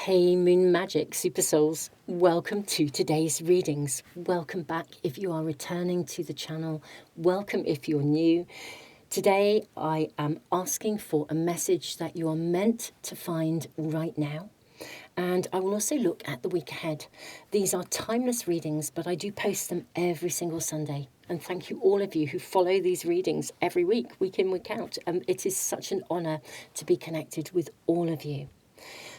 Hey Moon Magic Super Souls, welcome to today's readings. Welcome back if you are returning to the channel. Welcome if you're new. Today I am asking for a message that you are meant to find right now. And I will also look at the week ahead. These are timeless readings, but I do post them every single Sunday. And thank you all of you who follow these readings every week in, week out. It is such an honour to be connected with all of you.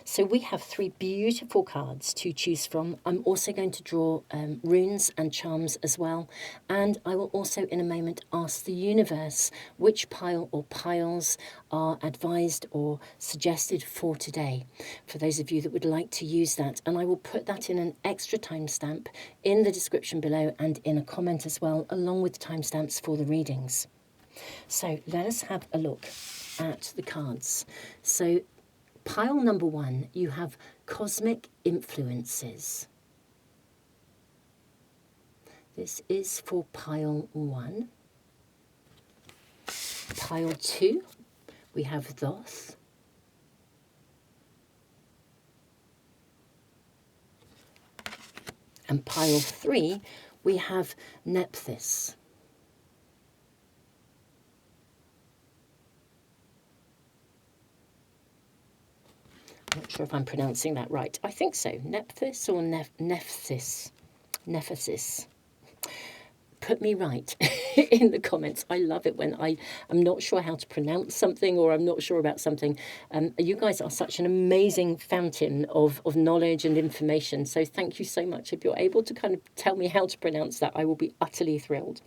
So we have 3 beautiful cards to choose from. I'm also going to draw runes and charms as well. And I will also in a moment ask the universe which pile or piles are advised or suggested for today, for those of you that would like to use that. And I will put that in an extra timestamp in the description below and in a comment as well, along with timestamps for the readings. So let us have a look at the cards. So pile number 1, you have cosmic influences. This is for pile 1. Pile 2, we have Thoth. And pile 3, we have Nephthys. I'm not sure if I'm pronouncing that right. I think so. Nephthys or Nephthys? Nephesis. Put me right in the comments. I love it when I am not sure how to pronounce something or I'm not sure about something. You guys are such an amazing fountain of knowledge and information. So thank you so much. If you're able to kind of tell me how to pronounce that, I will be utterly thrilled.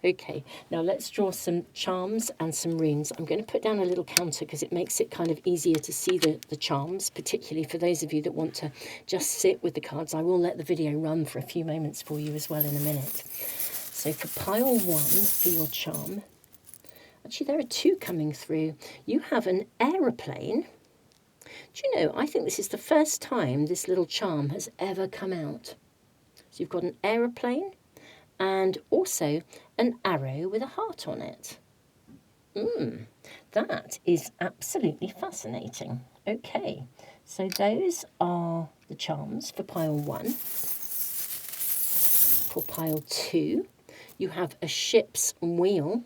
Okay, now let's draw some charms and some runes. I'm going to put down a little counter because it makes it kind of easier to see the charms, particularly for those of you that want to just sit with the cards. I will let the video run for a few moments for you as well in a minute. So for pile 1, for your charm, actually there are 2 coming through. You have an aeroplane. Do you know, I think this is the first time this little charm has ever come out. So you've got an aeroplane and also an arrow with a heart on it. That is absolutely fascinating. Okay, so those are the charms for pile 1. For pile 2, you have a ship's wheel.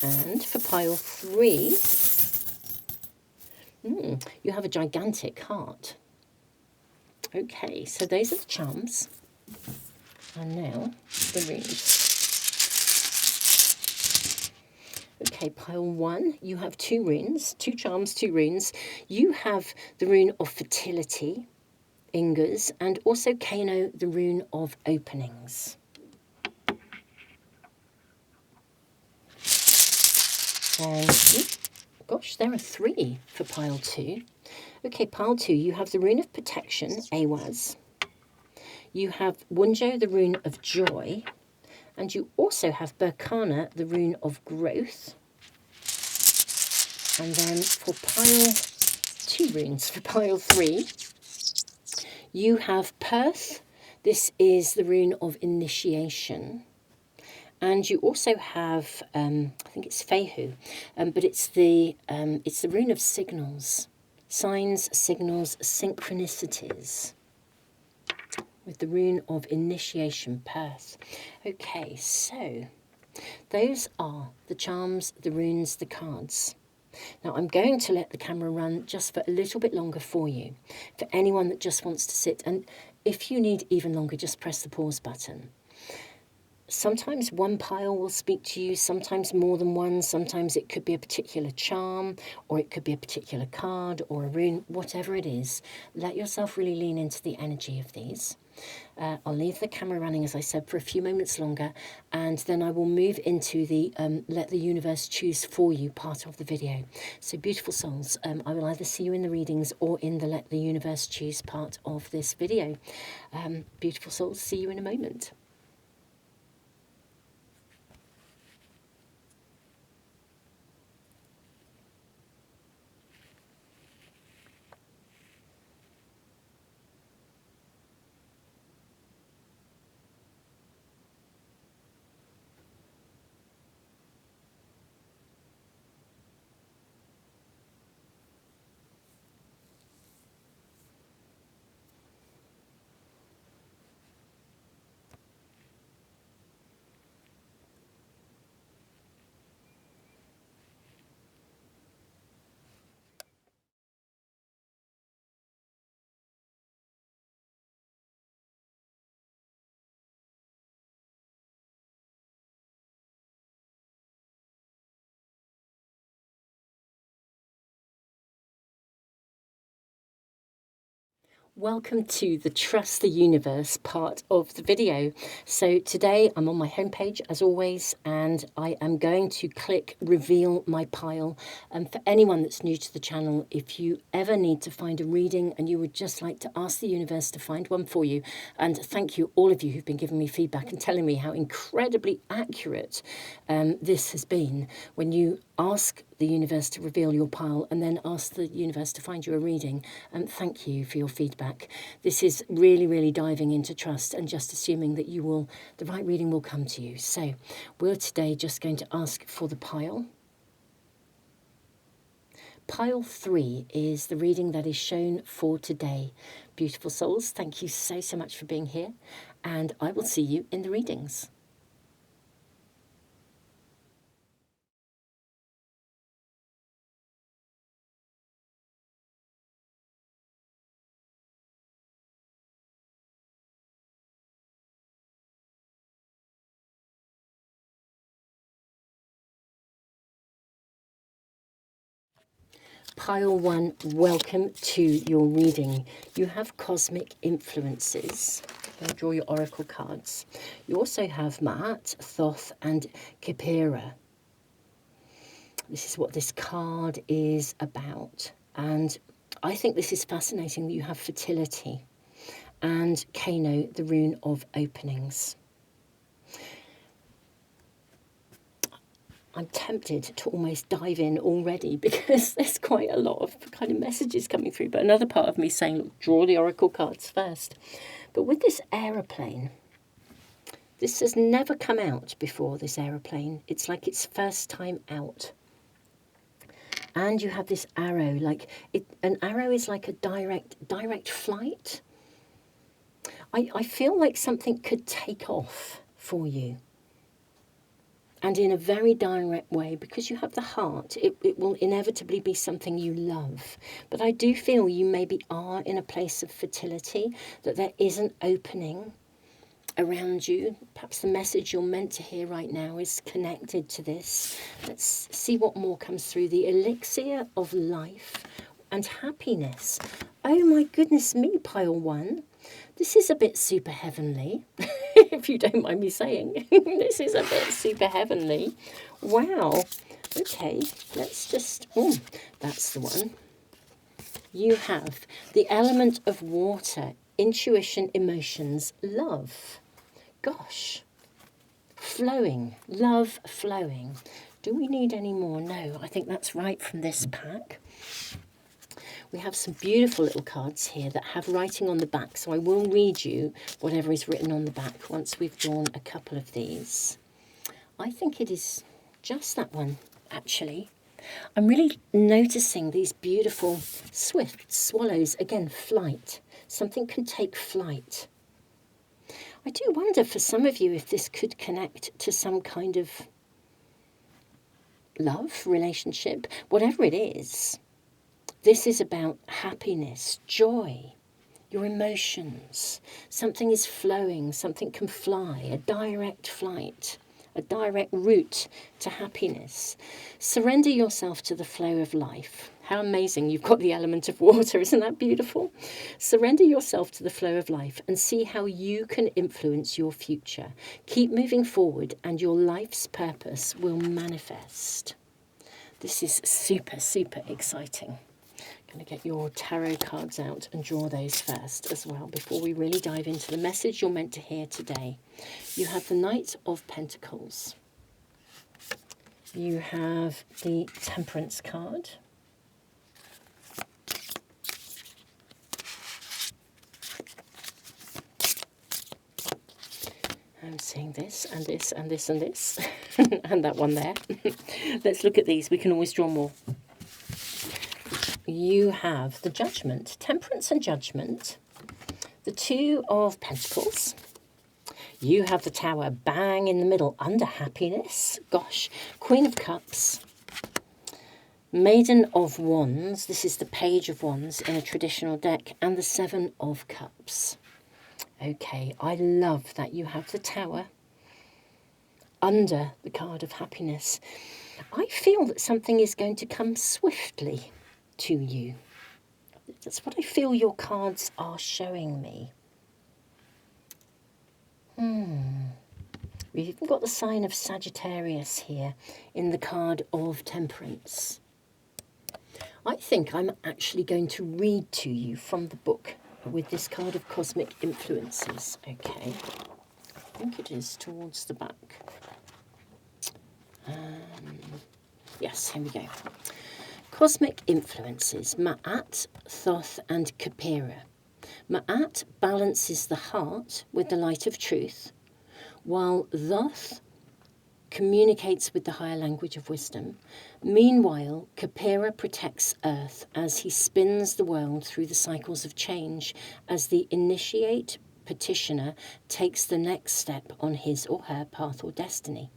And for pile 3, you have a gigantic heart. Okay, so those are the charms. And now the runes. Okay, pile 1, you have 2 runes, 2 charms, 2 runes. You have the rune of fertility, Ingas, and also Kano, the rune of openings. And, gosh, there are 3 for pile 2. Okay, pile 2, you have the rune of protection, Awaz. You have Wunjo, the rune of joy. And you also have Berkana, the rune of growth. And then for pile 2 runes, for pile 3, you have Perth. This is the rune of initiation. And you also have, I think it's Fehu, but it's the rune of signals, signs, signals, synchronicities, with the rune of initiation, Perth. Okay, so those are the charms, the runes, the cards. Now I'm going to let the camera run just for a little bit longer for you, for anyone that just wants to sit. And if you need even longer, just press the pause button. Sometimes one pile will speak to you, sometimes more than one. Sometimes it could be a particular charm, or it could be a particular card or a rune, whatever it is. Let yourself really lean into the energy of these. I'll leave the camera running, as I said, for a few moments longer, and then I will move into the let the universe choose for you part of the video. So beautiful souls, I will either see you in the readings or in the let the universe choose part of this video. Beautiful souls, see you in a moment. Welcome to the Trust the Universe part of the video. So today I'm on my homepage as always, and I am going to click reveal my pile. And for anyone that's new to the channel, if you ever need to find a reading and you would just like to ask the universe to find one for you, and thank you all of you who've been giving me feedback and telling me how incredibly accurate this has been when you ask the universe to reveal your pile and then ask the universe to find you a reading. Thank you for your feedback. This is really, really diving into trust and just assuming that the right reading will come to you. So we're today just going to ask for the pile. Pile 3 is the reading that is shown for today. Beautiful souls, thank you so, so much for being here, and I will see you in the readings. Pile 1, welcome to your reading. You have cosmic influences. Now draw your oracle cards. You also have Ma'at, Thoth, and Kipira. This is what this card is about. And I think this is fascinating that you have fertility and Kano, the rune of openings. I'm tempted to almost dive in already because there's quite a lot of kind of messages coming through. But another part of me saying, look, draw the oracle cards first. But with this aeroplane, this has never come out before, this aeroplane. It's like its first time out. And you have this arrow, an arrow is like a direct flight. I feel like something could take off for you. And in a very direct way, because you have the heart, it will inevitably be something you love. But I do feel you maybe are in a place of fertility, that there is an opening around you. Perhaps the message you're meant to hear right now is connected to this. Let's see what more comes through. The elixir of life and happiness. Oh my goodness me, pile 1. This is a bit super heavenly, if you don't mind me saying. This is a bit super heavenly. Wow. Okay, let's just... Oh, that's the one. You have the element of water, intuition, emotions, love. Gosh. Flowing. Love flowing. Do we need any more? No, I think that's right from this pack. We have some beautiful little cards here that have writing on the back, so I will read you whatever is written on the back once we've drawn a couple of these. I think it is just that one, actually. I'm really noticing these beautiful swift swallows. Again, flight. Something can take flight. I do wonder for some of you if this could connect to some kind of love, relationship, whatever it is. This is about happiness, joy, your emotions. Something is flowing, something can fly, a direct flight, a direct route to happiness. Surrender yourself to the flow of life. How amazing, you've got the element of water, isn't that beautiful? Surrender yourself to the flow of life and see how you can influence your future. Keep moving forward and your life's purpose will manifest. This is super, super exciting. I'm going to get your tarot cards out and draw those first as well before we really dive into the message you're meant to hear today. You have the Knight of Pentacles. You have the Temperance card. I'm seeing this and this and this and this and that one there. Let's look at these. We can always draw more. You have the Judgment, Temperance and Judgment, the Two of Pentacles. You have the Tower, bang in the middle, under happiness. Gosh, Queen of Cups, Maiden of Wands. This is the Page of Wands in a traditional deck, and the Seven of Cups. Okay, I love that you have the Tower under the card of happiness. I feel that something is going to come swiftly to you. That's what I feel your cards are showing me. We've even got the sign of Sagittarius here in the card of Temperance. I think I'm actually going to read to you from the book with this card of Cosmic Influences. Okay, I think it is towards the back. Yes, here we go. Cosmic Influences, Ma'at, Thoth and Khepera. Ma'at balances the heart with the light of truth, while Thoth communicates with the higher language of wisdom. Meanwhile, Khepera protects Earth as he spins the world through the cycles of change as the initiate petitioner takes the next step on his or her path or destiny.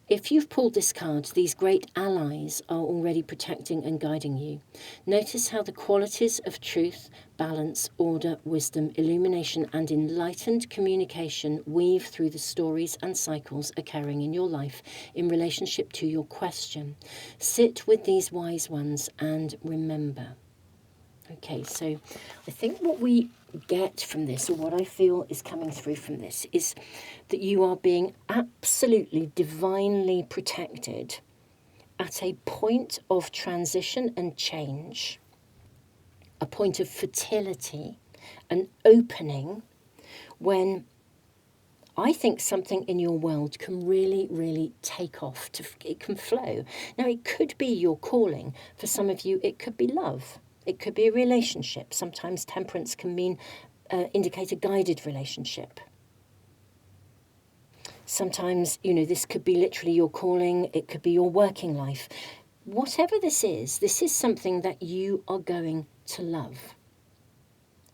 If you've pulled this card, these great allies are already protecting and guiding you. Notice how the qualities of truth, balance, order, wisdom, illumination, and enlightened communication weave through the stories and cycles occurring in your life in relationship to your question. Sit with these wise ones and remember. Okay, so I think what we get from this, or what I feel is coming through from this, is that you are being absolutely divinely protected at a point of transition and change, a point of fertility, an opening, when I think something in your world can really, really take off. It can flow. Now, it could be your calling. For some of you, it could be love. It could be a relationship. Sometimes temperance can indicate a guided relationship. Sometimes, this could be literally your calling. It could be your working life. Whatever this is something that you are going to love.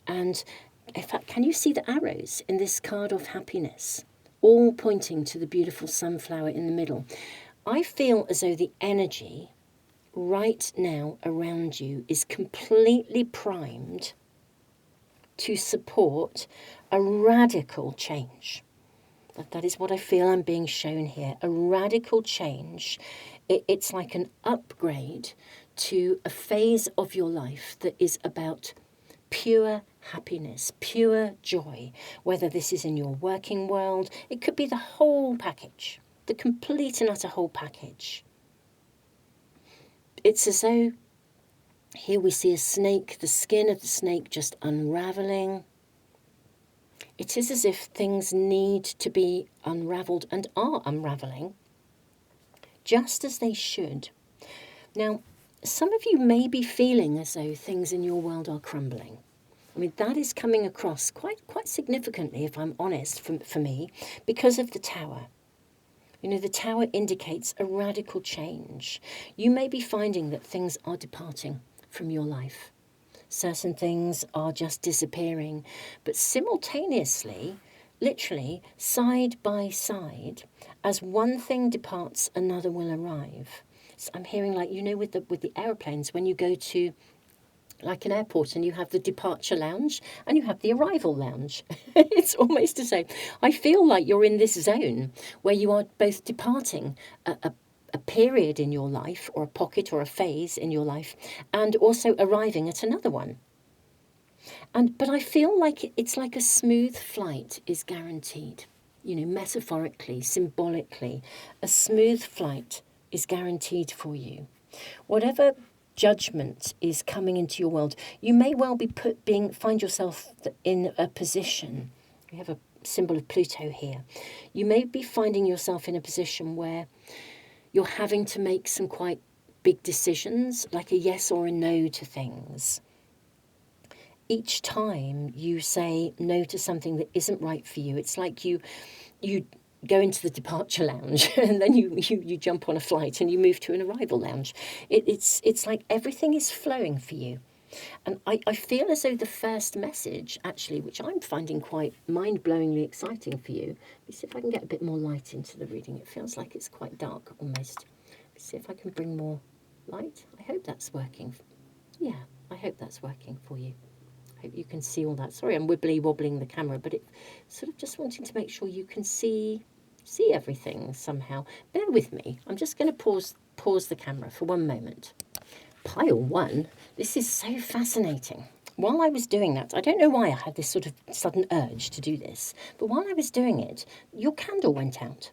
And in fact, can you see the arrows in this card of happiness, all pointing to the beautiful sunflower in the middle? I feel as though the energy right now around you is completely primed to support a radical change. That is what I feel I'm being shown here. A radical change. It's like an upgrade to a phase of your life that is about pure happiness, pure joy. Whether this is in your working world, it could be the whole package, the complete and utter whole package. It's as though here we see a snake, the skin of the snake just unraveling. It is as if things need to be unravelled and are unravelling, just as they should. Now, some of you may be feeling as though things in your world are crumbling. I mean, that is coming across quite significantly, if I'm honest, for me, because of the tower. The tower indicates a radical change. You may be finding that things are departing from your life. Certain things are just disappearing, but simultaneously, literally, side by side, as one thing departs, another will arrive. So I'm hearing, like, with the aeroplanes, when you go to like an airport and you have the departure lounge and you have the arrival lounge. It's almost as though I feel like you're in this zone where you are both departing a period in your life, or a pocket or a phase in your life, and also arriving at another one. But I feel like it's like a smooth flight is guaranteed. Metaphorically, symbolically, a smooth flight is guaranteed for you. Whatever judgment is coming into your world, you may well be find yourself in a position. We have a symbol of Pluto here. You may be finding yourself in a position where you're having to make some quite big decisions, like a yes or a no to things. Each time you say no to something that isn't right for you, it's like you go into the departure lounge and then you jump on a flight and you move to an arrival lounge. It's like everything is flowing for you. And I feel as though the first message, actually, which I'm finding quite mind-blowingly exciting for you. Let me see if I can get a bit more light into the reading. It feels like it's quite dark almost. Let me see if I can bring more light. I hope that's working. Yeah, I hope that's working for you. I hope you can see all that. Sorry, I'm wibbly-wobbling the camera, but it sort of just wanting to make sure you can see everything somehow. Bear with me. I'm just going to pause the camera for one moment. Pile 1, this is so fascinating. While I was doing that, I don't know why I had this sort of sudden urge to do this, but while I was doing it, your candle went out.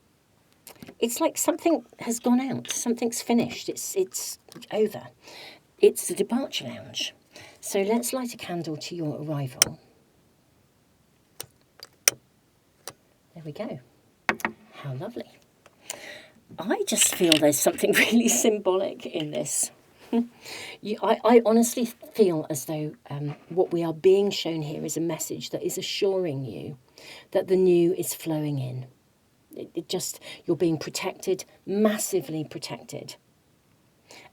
It's like something has gone out, something's finished, it's over. It's the departure lounge. So let's light a candle to your arrival. There we go. How lovely. I just feel there's something really symbolic in this. I honestly feel as though what we are being shown here is a message that is assuring you that the new is flowing in. You're being protected, massively protected.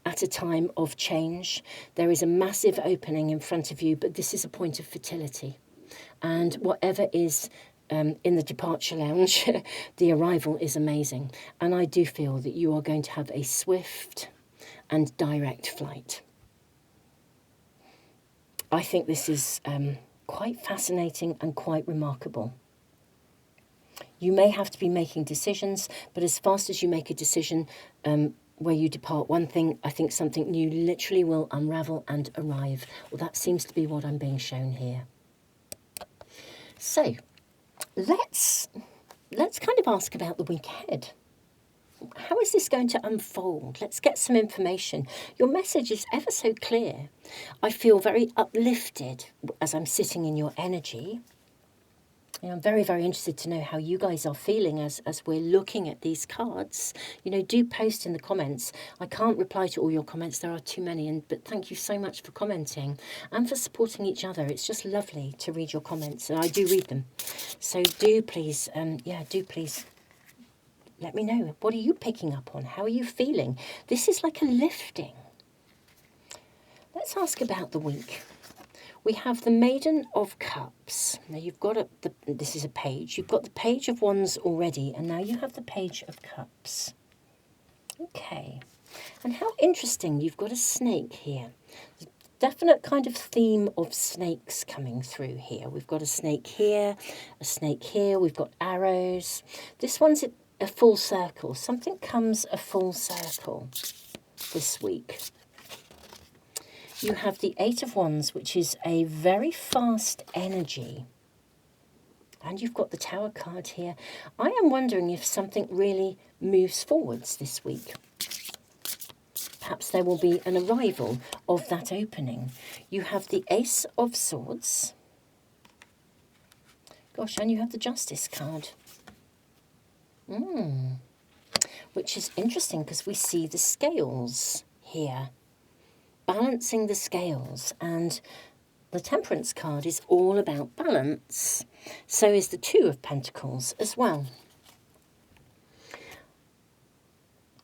At a time of change, there is a massive opening in front of you, but this is a point of fertility. And whatever is in the departure lounge, the arrival is amazing. And I do feel that you are going to have a swift and direct flight. I think this is quite fascinating and quite remarkable. You may have to be making decisions, but as fast as you make a decision where you depart one thing, I think something new literally will unravel and arrive. Well, that seems to be what I'm being shown here. So let's kind of ask about the week ahead. How is this going to unfold? Let's get some information. Your message is ever so clear. I feel very uplifted as I'm sitting in your energy. I'm very, very interested to know how you guys are feeling as we're looking at these cards. Do post in the comments. I can't reply to all your comments. There are too many, but thank you so much for commenting and for supporting each other. It's just lovely to read your comments, and I do read them. So do please, do please let me know. What are you picking up on? How are you feeling? This is like a lifting. Let's ask about the week. We have the Maiden of Cups. Now you've got this is a page. You've got the Page of Wands already, and now you have the Page of Cups. Okay. And how interesting, you've got a snake here. There's a definite kind of theme of snakes coming through here. We've got a snake here, a snake here. We've got arrows. This one's a full circle. Something comes a full circle this week. You have the Eight of Wands, which is a very fast energy. And you've got the Tower card here. I am wondering if something really moves forwards this week. Perhaps there will be an arrival of that opening. You have the Ace of Swords. Gosh, and you have the Justice card. Which is interesting because we see the scales here. Balancing the scales, and the Temperance card is all about balance. So is the Two of Pentacles as well.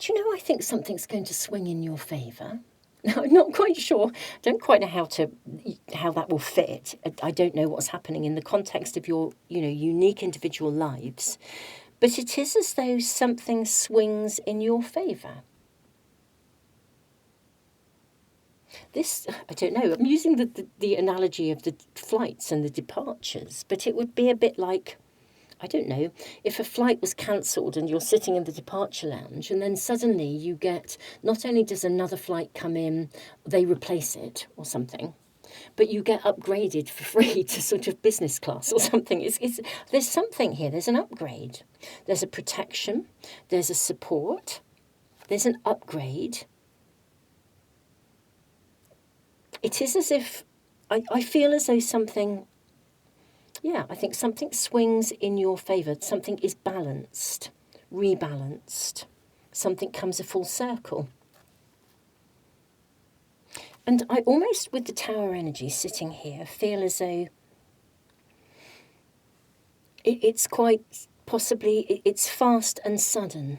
Do you know, I think something's going to swing in your favour. Now, I'm not quite sure. I don't quite know how that will fit. I don't know what's happening in the context of your, unique individual lives. But it is as though something swings in your favour. This, I don't know, I'm using the analogy of the flights and the departures, but it would be a bit like, I don't know, if a flight was cancelled and you're sitting in the departure lounge and then suddenly you get, not only does another flight come in, they replace it or something, but you get upgraded for free to sort of business class or something. There's something here, there's an upgrade. There's a protection, there's a support, there's an upgrade. It is as if, I feel as though something, I think something swings in your favour. Something is balanced, rebalanced. Something comes a full circle. And I almost, with the Tower energy sitting here, feel as though it's quite possibly, it's fast and sudden.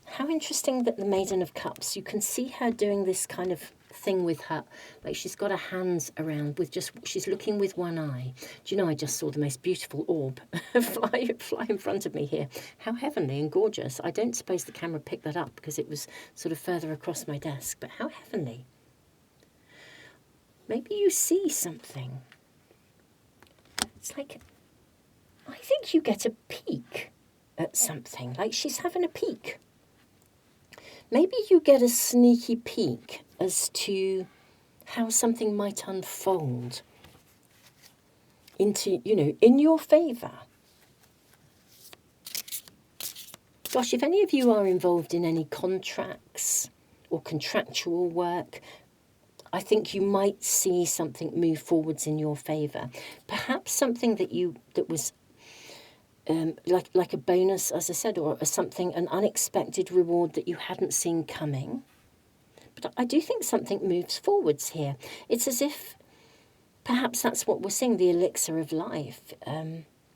How interesting that the Maiden of Cups, you can see her doing this kind of thing with her, like she's got her hands around with she's looking with one eye. Do you know, I just saw the most beautiful orb fly in front of me here. How heavenly and gorgeous. I don't suppose the camera picked that up because it was sort of further across my desk, but how heavenly. Maybe you see something. It's like, I think you get a peek at something, like she's having a peek. maybe you get a sneaky peek as to how something might unfold into, in your favour. Gosh, if any of you are involved in any contracts or contractual work, I think you might see something move forwards in your favour. Perhaps something that was like a bonus, as I said, or something, an unexpected reward that you hadn't seen coming. But I do think something moves forwards here. It's as if perhaps that's what we're seeing, the elixir of life.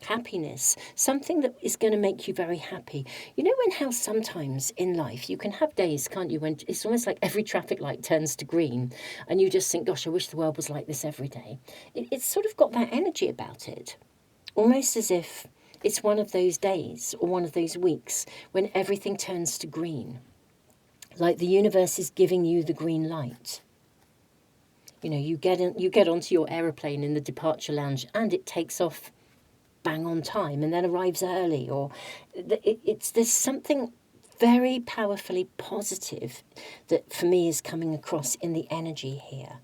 Happiness, something that is going to make you very happy. You know, when how sometimes in life you can have days, can't you, when it's almost like every traffic light turns to green and you just think, gosh, I wish the world was like this every day. It's sort of got that energy about it, almost as if it's one of those days or one of those weeks when everything turns to green, like the universe is giving you the green light. You know, you get onto your aeroplane in the departure lounge and it takes off bang on time and then arrives early, or there's something very powerfully positive that for me is coming across in the energy here.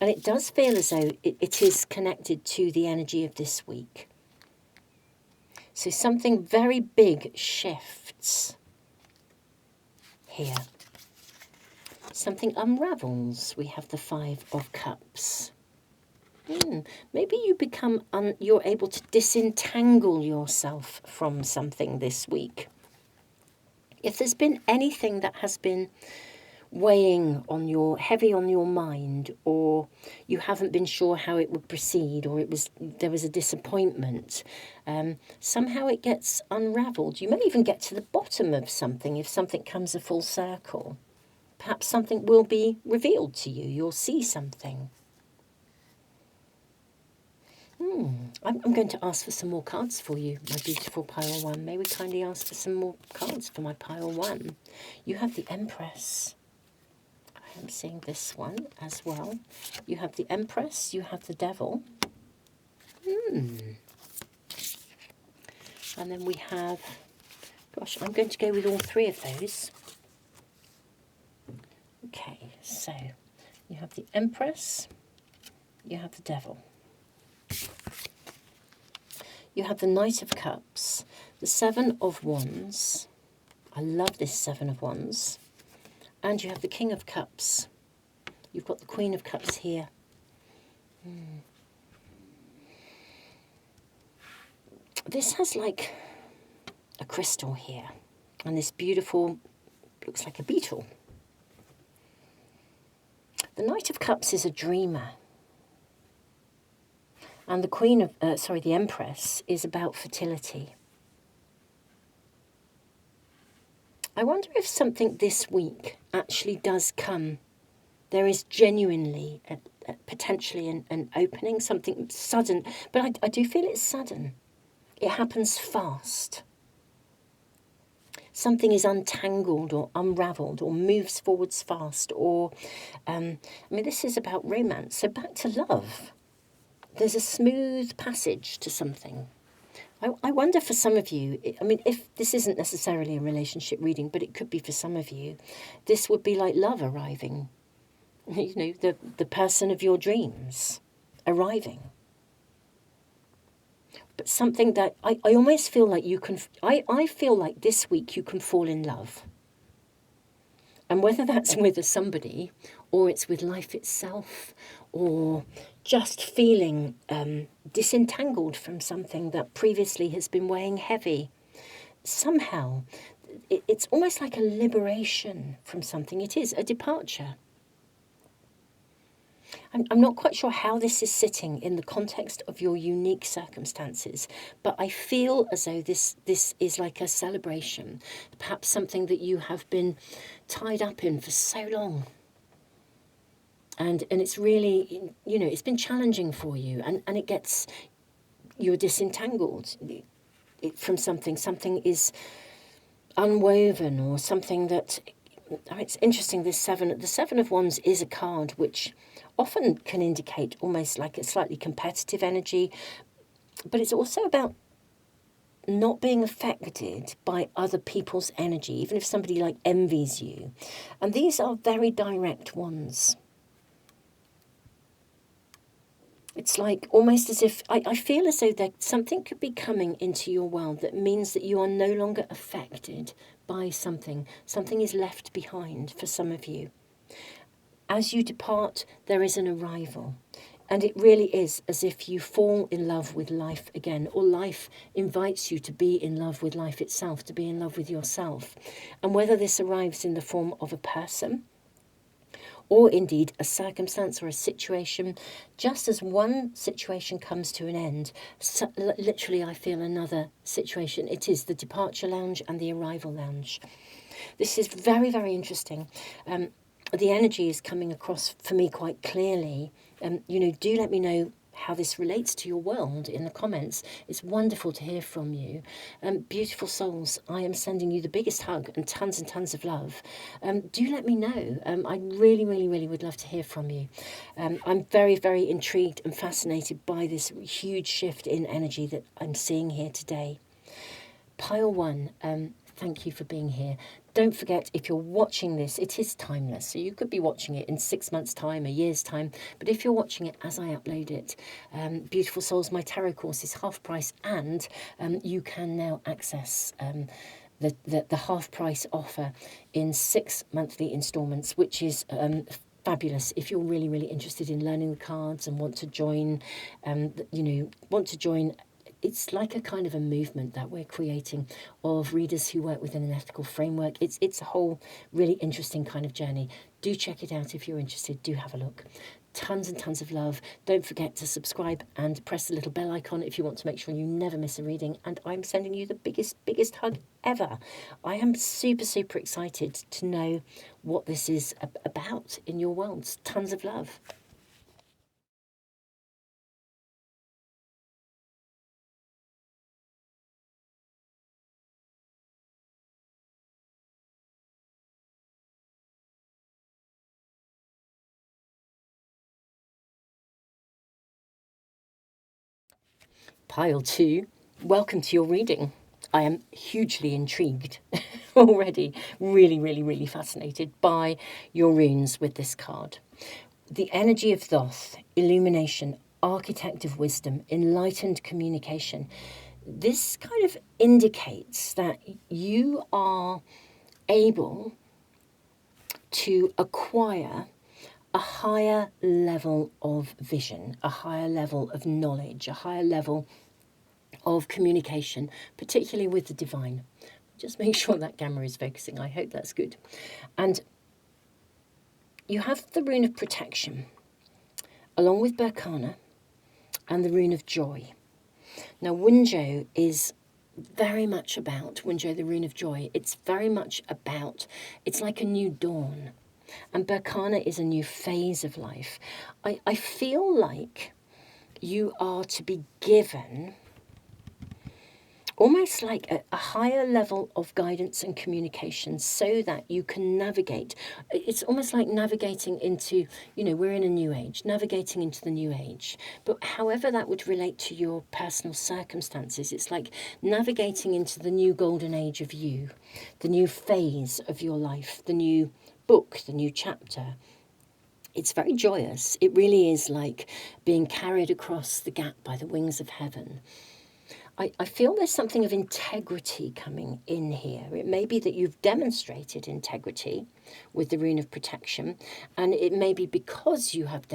And it does feel as though it is connected to the energy of this week. So something very big shifts here. Something unravels. We have the Five of Cups. Maybe you become, you're able to disentangle yourself from something this week. If there's been anything that has been weighing on heavy on your mind, or you haven't been sure how it would proceed, or there was a disappointment, somehow it gets unravelled. You may even get to the bottom of something if something comes a full circle. Perhaps something will be revealed to you. You'll see something. I'm going to ask for some more cards for you, my beautiful pile one. May we kindly ask for some more cards for my pile one? You have the Empress. I am seeing this one as well. You have the Empress, you have the Devil. And then we have, gosh, I'm going to go with all three of those. Okay, so you have the Empress, you have the Devil. You have the Knight of Cups, the Seven of Wands. I love this Seven of Wands. And you have the King of Cups. You've got the Queen of Cups here. This has like a crystal here. And this beautiful, looks like a beetle. The Knight of Cups is a dreamer. And the the Empress is about fertility. I wonder if something this week actually does come. There is genuinely, potentially an opening, something sudden. But I do feel it's sudden. It happens fast. Something is untangled or unravelled or moves forwards fast. Or, this is about romance. So back to love. There's a smooth passage to something. I wonder for some of you, if this isn't necessarily a relationship reading, but it could be for some of you, this would be like love arriving. You know, the person of your dreams arriving. But something that I almost feel like you can, I feel like this week you can fall in love. And whether that's with somebody, or it's with life itself, or just feeling disentangled from something that previously has been weighing heavy, somehow it's almost like a liberation from something. It is a departure. I'm not quite sure how this is sitting in the context of your unique circumstances, but I feel as though this is like a celebration, perhaps something that you have been tied up in for so long. And it's really, it's been challenging for you, and you're disentangled from something. Something is unwoven, or something that, it's interesting, the Seven of Wands is a card which often can indicate almost like a slightly competitive energy, but it's also about not being affected by other people's energy, even if somebody like envies you. And these are very direct ones. It's like almost as if I feel as though that something could be coming into your world that means that you are no longer affected by something. Something is left behind for some of you. As you depart, there is an arrival. And it really is as if you fall in love with life again, or life invites you to be in love with life itself, to be in love with yourself. And whether this arrives in the form of a person, or indeed a circumstance or a situation, just as one situation comes to an end, so, literally I feel another situation. It is the departure lounge and the arrival lounge. This is very, very interesting. The energy is coming across for me quite clearly. Do let me know how this relates to your world in the comments. It's wonderful to hear from you. Beautiful souls, I am sending you the biggest hug and tons of love. Do let me know. I really, really, really would love to hear from you. I'm very, very intrigued and fascinated by this huge shift in energy that I'm seeing here today. Pile 1, thank you for being here. Don't forget, if you're watching this, it is timeless. So you could be watching it in 6 months' time, a year's time. But if you're watching it as I upload it, Beautiful Souls, my tarot course is half price. And you can now access the half price offer in 6 monthly installments, which is fabulous if you're really, really interested in learning the cards and want to join, It's like a kind of a movement that we're creating of readers who work within an ethical framework. It's a whole really interesting kind of journey. Do check it out if you're interested. Do have a look. Tons and tons of love. Don't forget to subscribe and press the little bell icon if you want to make sure you never miss a reading. And I'm sending you the biggest hug ever. I am super, super excited to know what this is about in your worlds. Tons of love. Pile 2, welcome to your reading. I am hugely intrigued already, really, really, really fascinated by your runes with this card. The energy of Thoth, illumination, architect of wisdom, enlightened communication. This kind of indicates that you are able to acquire a higher level of vision, a higher level of knowledge, a higher level of communication, particularly with the divine. Just make sure that camera is focusing. I hope that's good. And you have the rune of protection, along with Berkana, and the rune of joy. Now, Wunjo is very much about, Wunjo, the rune of joy, it's very much about, it's like a new dawn. And Berkana is a new phase of life. I feel like you are to be given almost like a higher level of guidance and communication so that you can navigate. It's almost like navigating into, we're in a new age, navigating into the new age. But however that would relate to your personal circumstances, it's like navigating into the new golden age of you, the new phase of your life, the new book, the new chapter. It's very joyous. It really is like being carried across the gap by the wings of heaven. I feel there's something of integrity coming in here. It may be that you've demonstrated integrity with the rune of protection, and it may be because you have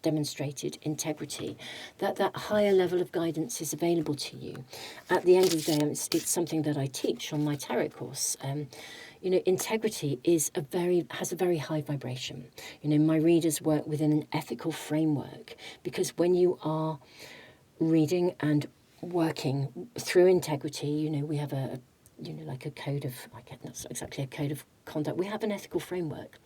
demonstrated integrity that higher level of guidance is available to you. At the end of the day, it's something that I teach on my tarot course. Integrity has a very high vibration. My readers work within an ethical framework, because when you are reading and working through integrity, we have like a code of, not exactly a code of conduct. We have an ethical framework.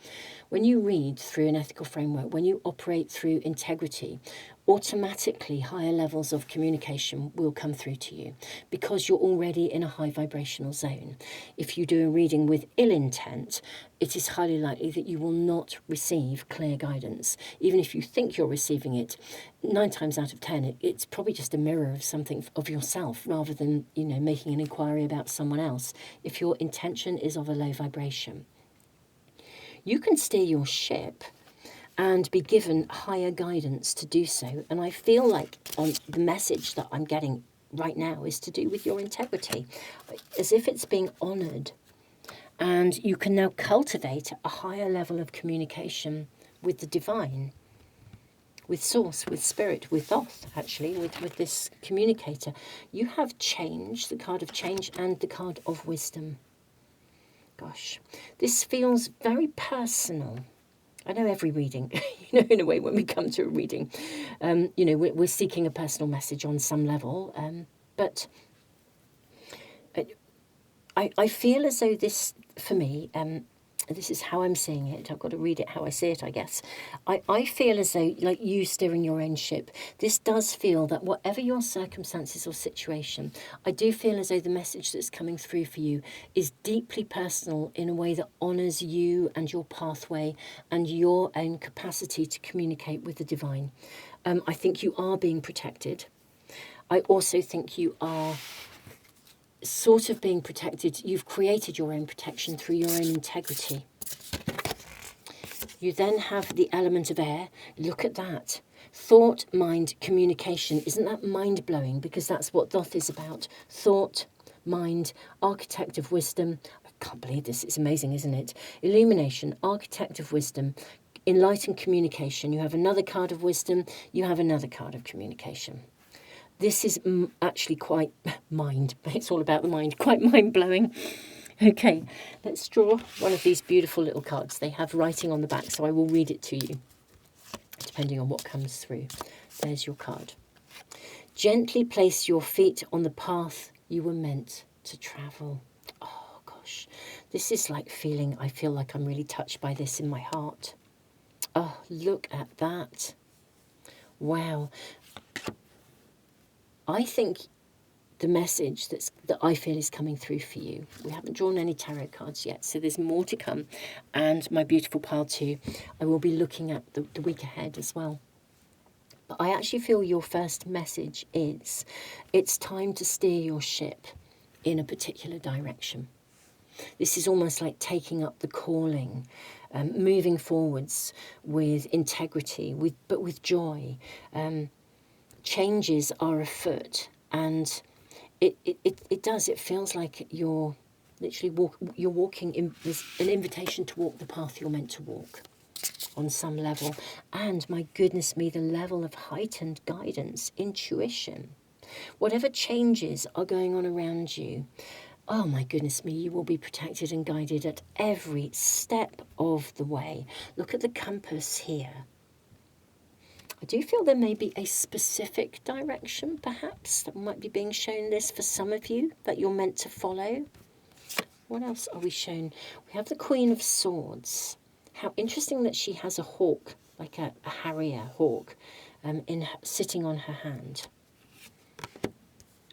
When you read through an ethical framework, when you operate through integrity, automatically higher levels of communication will come through to you because you're already in a high vibrational zone. If you do a reading with ill intent, it is highly likely that you will not receive clear guidance. Even if you think you're receiving it, 9 times out of 10, it's probably just a mirror of something of yourself rather than, making an inquiry about someone else. If your intention is of a low vibration, you can steer your ship and be given higher guidance to do so. And I feel like the message that I'm getting right now is to do with your integrity, as if it's being honoured. And you can now cultivate a higher level of communication with the divine, with source, with spirit, with Thoth, actually, with this communicator. You have change, the card of change, and the card of wisdom. Gosh, this feels very personal. I know every reading, in a way, when we come to a reading, we're seeking a personal message on some level. But I feel as though this, for me, this is how I'm seeing it. I've got to read it how I see it, I guess. I feel as though, like you steering your own ship, this does feel that whatever your circumstances or situation, I do feel as though the message that's coming through for you is deeply personal in a way that honours you and your pathway and your own capacity to communicate with the divine. I think you are being protected. I also think you are sort of being protected. You've created your own protection through your own integrity. You then have the element of air. Look at that. Thought, mind, communication. Isn't that mind-blowing? Because that's what Thoth is about. Thought, mind, architect of wisdom. I can't believe this. It's amazing, isn't it? Illumination, architect of wisdom, enlightened communication. You have another card of wisdom. You have another card of communication. This is actually quite it's all about the mind, quite mind-blowing. Okay, let's draw one of these beautiful little cards. They have writing on the back, so I will read it to you, depending on what comes through. There's your card. Gently place your feet on the path you were meant to travel. Oh, gosh. This is like I feel like I'm really touched by this in my heart. Oh, look at that. Wow. I think the message that I feel is coming through for you, we haven't drawn any tarot cards yet, so there's more to come. And my beautiful pile too, I will be looking at the week ahead as well. But I actually feel your first message is, it's time to steer your ship in a particular direction. This is almost like taking up the calling, moving forwards with integrity, but with joy. Changes are afoot, and it feels like you're literally you're walking in. There's an invitation to walk the path you're meant to walk on some level. And my goodness me, the level of heightened guidance, intuition, whatever changes are going on around you, oh my goodness me, you will be protected and guided at every step of the way. Look at the compass here. I do feel there may be a specific direction, perhaps, that might be being shown this for some of you, that you're meant to follow. What else are we shown? We have the Queen of Swords. How interesting that she has a hawk, like a harrier hawk, sitting on her hand.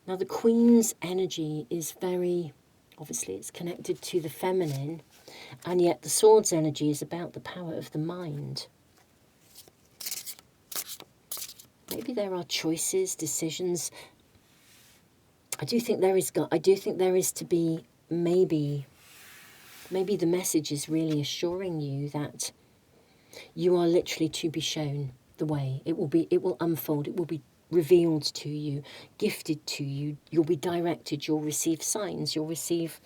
Now, the Queen's energy is very, obviously, it's connected to the feminine, and yet the Sword's energy is about the power of the mind. Maybe there are choices, decisions. I do think there is to be maybe the message is really assuring you that you are literally to be shown the way. It will unfold, it will be revealed to you, gifted to you. You'll be directed, you'll receive signs, you'll receive,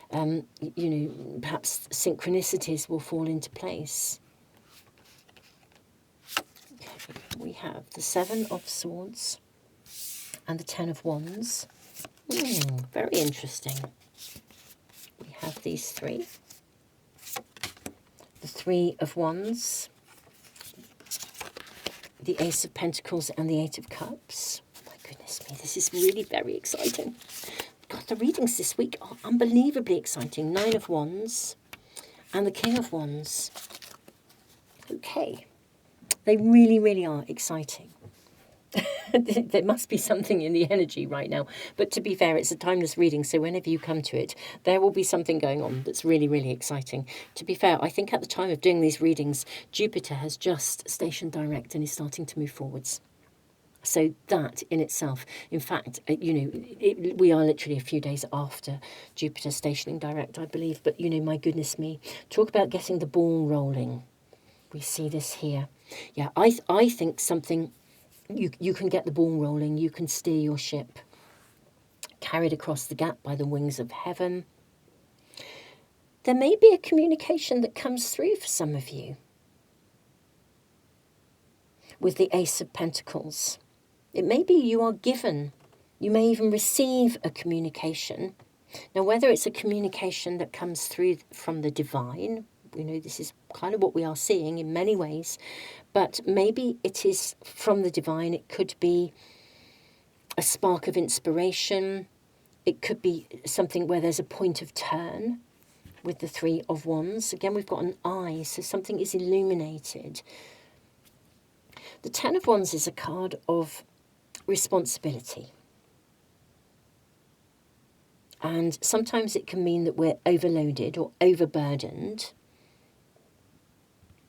perhaps synchronicities will fall into place. We have the Seven of Swords and the Ten of Wands. Very interesting. We have these three. The Three of Wands, the Ace of Pentacles and the Eight of Cups. My goodness me, this is really very exciting. God, the readings this week are unbelievably exciting. Nine of Wands and the King of Wands. Okay. They really, really are exciting. There must be something in the energy right now. But to be fair, it's a timeless reading, so whenever you come to it, there will be something going on that's really, really exciting. To be fair, I think at the time of doing these readings, Jupiter has just stationed direct and is starting to move forwards. So that in itself, in fact, we are literally a few days after Jupiter stationing direct, I believe. But, my goodness me, talk about getting the ball rolling. We see this here. Yeah, I think something, you can get the ball rolling, you can steer your ship, carried across the gap by the wings of heaven. There may be a communication that comes through for some of you with the Ace of Pentacles. It may be you are given, you may even receive a communication. Now, whether it's a communication that comes through from the divine, this is kind of what we are seeing in many ways, but maybe it is from the divine. It could be a spark of inspiration. It could be something where there's a point of turn with the Three of Wands. Again, we've got an eye, so something is illuminated. The Ten of Wands is a card of responsibility. And sometimes it can mean that we're overloaded or overburdened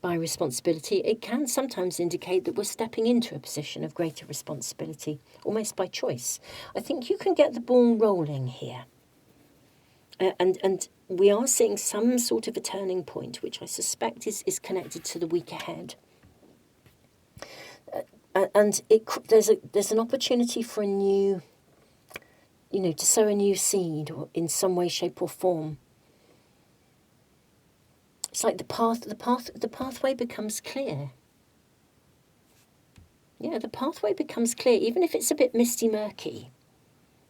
by responsibility. It can sometimes indicate that we're stepping into a position of greater responsibility, almost by choice. I think you can get the ball rolling here. And we are seeing some sort of a turning point, which I suspect is connected to the week ahead. And there's an opportunity for a new, to sow a new seed, or in some way, shape, or form. It's like the pathway becomes clear. Yeah, the pathway becomes clear, even if it's a bit misty murky.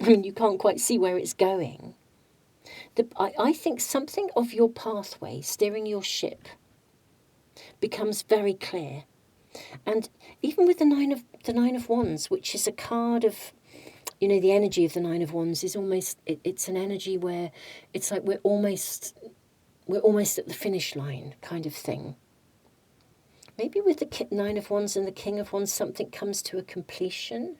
I mean, you can't quite see where it's going. I think something of your pathway, steering your ship, becomes very clear. And even with the Nine of Wands, which is a card of, the energy of the Nine of Wands is almost, it's an energy where it's like we're almost at the finish line kind of thing. Maybe with the Nine of Wands and the King of Wands, something comes to a completion.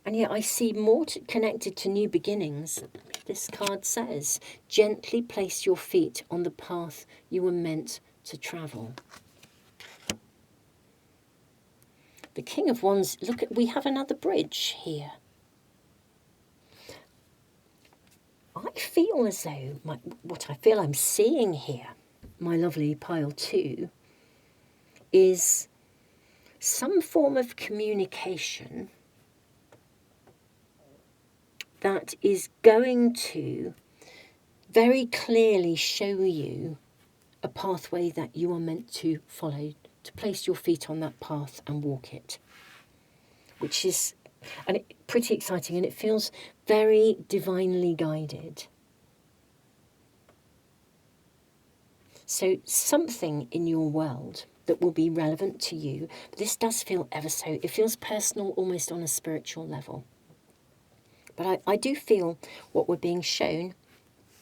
And yet I see more connected to new beginnings. This card says, gently place your feet on the path you were meant to travel. The King of Wands, we have another bridge here. I feel as though what I feel I'm seeing here, my lovely pile 2, is some form of communication that is going to very clearly show you a pathway that you are meant to follow, to place your feet on that path and walk it, which is pretty exciting, and it feels very divinely guided. So something in your world that will be relevant to you, but this does feel it feels personal, almost on a spiritual level. But I do feel what we're being shown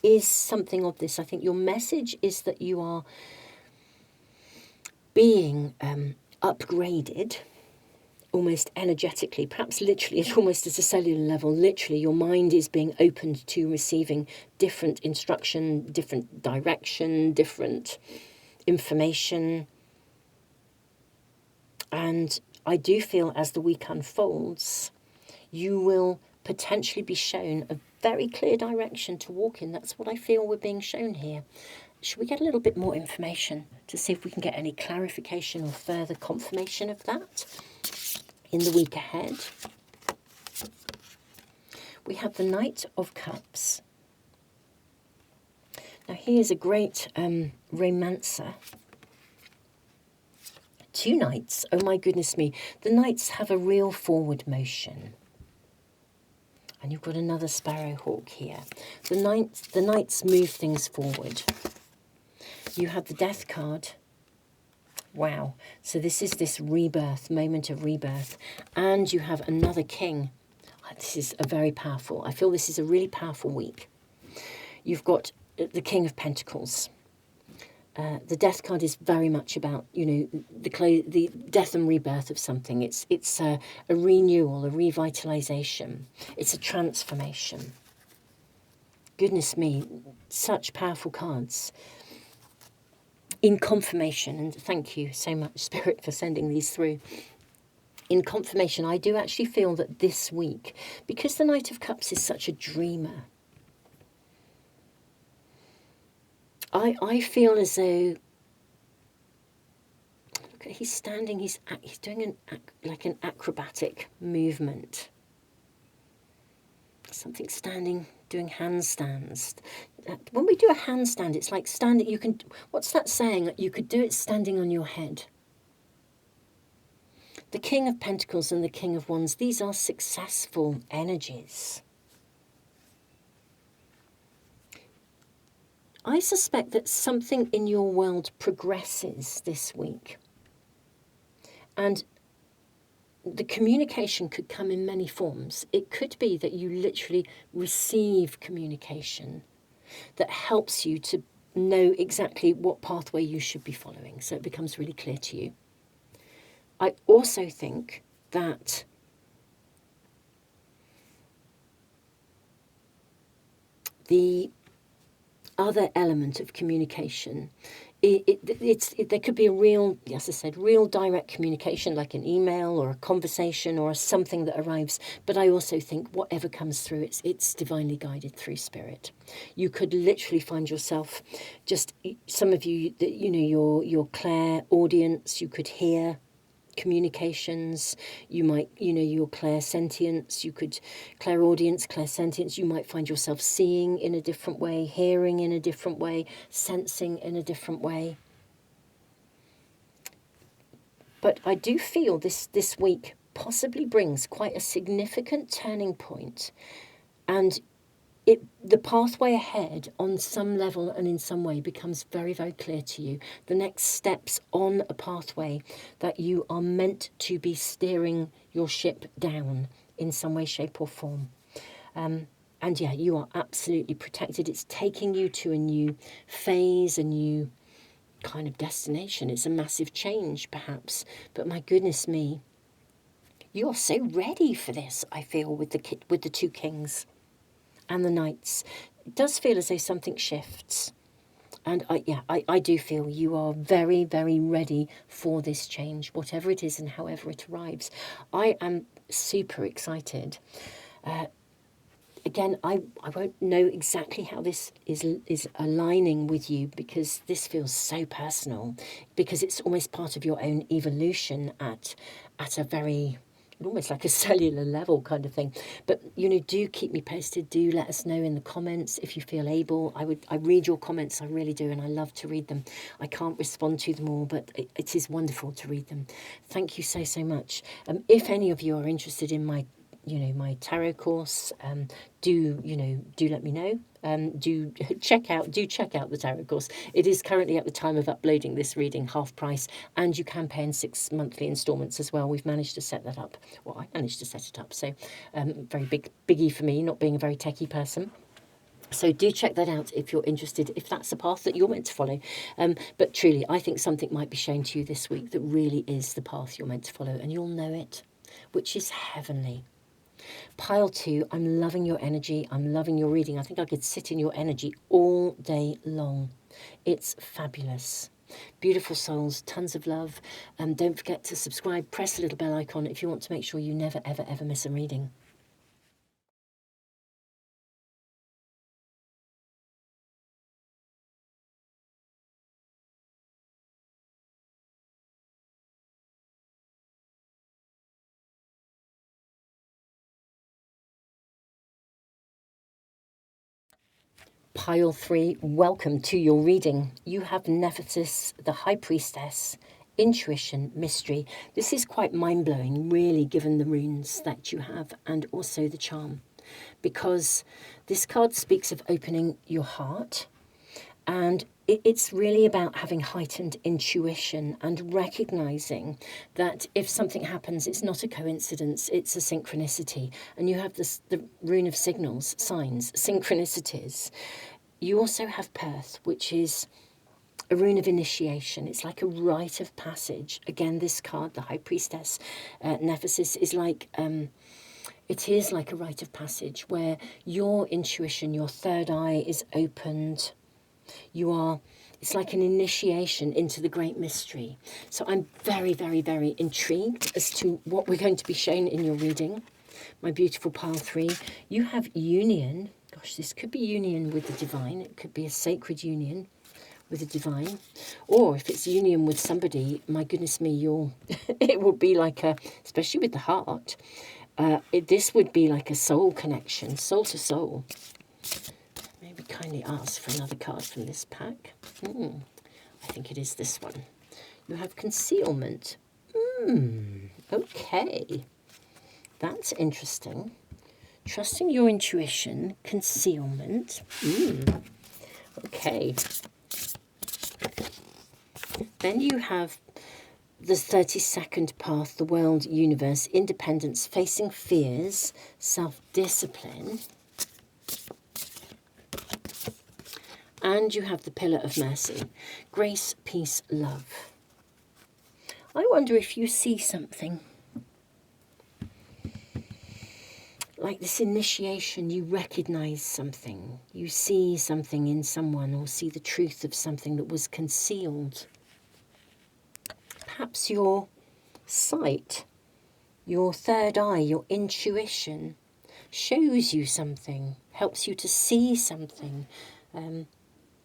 is something of this. I think your message is that you are being upgraded, almost energetically, perhaps literally, almost at a cellular level. Literally, your mind is being opened to receiving different instruction, different direction, different information. And I do feel as the week unfolds, you will potentially be shown a very clear direction to walk in. That's what I feel we're being shown here. Should we get a little bit more information to see if we can get any clarification or further confirmation of that in the week ahead? We have the Knight of Cups. Now he is a great romancer. 2 knights, oh my goodness me. The knights have a real forward motion. And you've got another sparrowhawk here. The knights move things forward. You have the Death card. Wow. So this is this rebirth, moment of rebirth. And you have another king. This is a very powerful, I feel this is a really powerful week. You've got the King of Pentacles. The Death card is very much about, the death and rebirth of something. It's a renewal, a revitalization. It's a transformation. Goodness me, such powerful cards. In confirmation, and thank you so much, Spirit, for sending these through. In confirmation, I do actually feel that this week, because the Knight of Cups is such a dreamer, I feel as though, look, he's standing, he's doing like an acrobatic movement. Something standing, doing handstands. When we do a handstand, it's like standing, you can, what's that saying? You could do it standing on your head. The King of Pentacles and the King of Wands, these are successful energies. I suspect that something in your world progresses this week. And the communication could come in many forms. It could be that you literally receive communication that helps you to know exactly what pathway you should be following, so it becomes really clear to you. I also think that the other element of communication, there could be a real, as I said, real direct communication, like an email or a conversation or something that arrives. But I also think whatever comes through, it's divinely guided through spirit. You could literally find yourself, just some of you, your clairaudience, you could hear communications. You might, your clairsentience, you could, clairaudience, clairsentience, you might find yourself seeing in a different way, hearing in a different way, sensing in a different way. But I do feel this week possibly brings quite a significant turning point, and the pathway ahead on some level and in some way becomes very, very clear to you. The next steps on a pathway that you are meant to be steering your ship down in some way, shape or form. And yeah, you are absolutely protected. It's taking you to a new phase, a new kind of destination. It's a massive change perhaps, but my goodness me, you are so ready for this, I feel, with the two kings and the knights. It does feel as though something shifts. And I do feel you are very, very ready for this change, whatever it is and however it arrives. I am super excited. Again, I won't know exactly how this is aligning with you, because this feels so personal, because it's almost part of your own evolution at a very, almost like a cellular level kind of thing. But do keep me posted. Do let us know in the comments if you feel able. I read your comments, I really do, and I love to read them. I can't respond to them all, but it is wonderful to read them. Thank you so much. If any of you are interested in my tarot course, do let me know. Do check out the tarot course. It is currently, at the time of uploading this reading, half price, and you can pay in 6 monthly installments as well. We've managed to set that up. Well, I managed to set it up, so very biggie for me, not being a very techie person. So do check that out if you're interested, if that's the path that you're meant to follow. But truly, I think something might be shown to you this week that really is the path you're meant to follow, and you'll know it, which is heavenly. Pile 2, I'm loving your energy. I'm loving your reading. I think I could sit in your energy all day long. It's fabulous. Beautiful souls, tons of love. Don't forget to subscribe. Press the little bell icon if you want to make sure you never, ever, ever miss a reading. Pile 3, welcome to your reading. You have Nephthys, the High Priestess, intuition, mystery. This is quite mind-blowing, really, given the runes that you have and also the charm, because this card speaks of opening your heart, and it's really about having heightened intuition and recognizing that if something happens, it's not a coincidence, it's a synchronicity. And you have the rune of signals, signs, synchronicities. You also have Perth, which is a rune of initiation. It's like a rite of passage. Again, this card, the High Priestess, Nephesis, is like, it is like a rite of passage where your intuition, your third eye is opened. It's like an initiation into the great mystery. So I'm very, very, very intrigued as to what we're going to be shown in your reading. My beautiful pile 3. You have union. Gosh, this could be union with the divine. It could be a sacred union with the divine. Or if it's union with somebody, my goodness me, it will be like especially with the heart, this would be like a soul connection, soul to soul. Maybe kindly ask for another card from this pack. I think it is this one. You have concealment. Okay. That's interesting. Trusting your intuition, concealment. Okay. Then you have the 32nd path, the world, universe, independence, facing fears, self-discipline. And you have the pillar of mercy, grace, peace, love. I wonder if you see something like this initiation. You recognize something, you see something in someone, or see the truth of something that was concealed. Perhaps your sight, your third eye, your intuition shows you something, helps you to see something.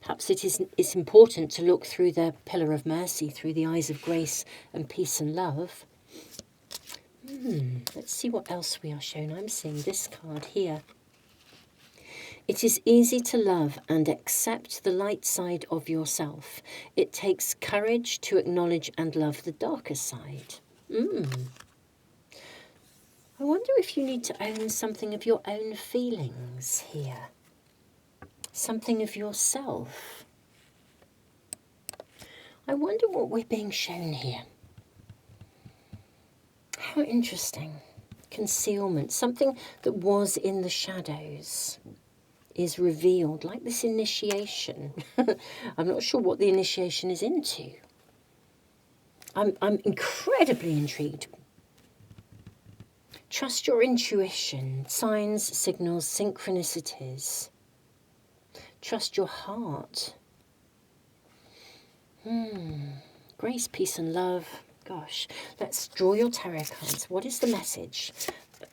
Perhaps it's important to look through the pillar of mercy, through the eyes of grace and peace and love. Let's see what else we are shown. I'm seeing this card here. It is easy to love and accept the light side of yourself. It takes courage to acknowledge and love the darker side. I wonder if you need to own something of your own feelings here. Something of yourself. I wonder what we're being shown here. How interesting. Concealment. Something that was in the shadows is revealed, like this initiation. I'm not sure what the initiation is into. I'm incredibly intrigued. Trust your intuition, signs, signals, synchronicities. Trust your heart. Grace, peace and love. Gosh, let's draw your tarot cards. What is the message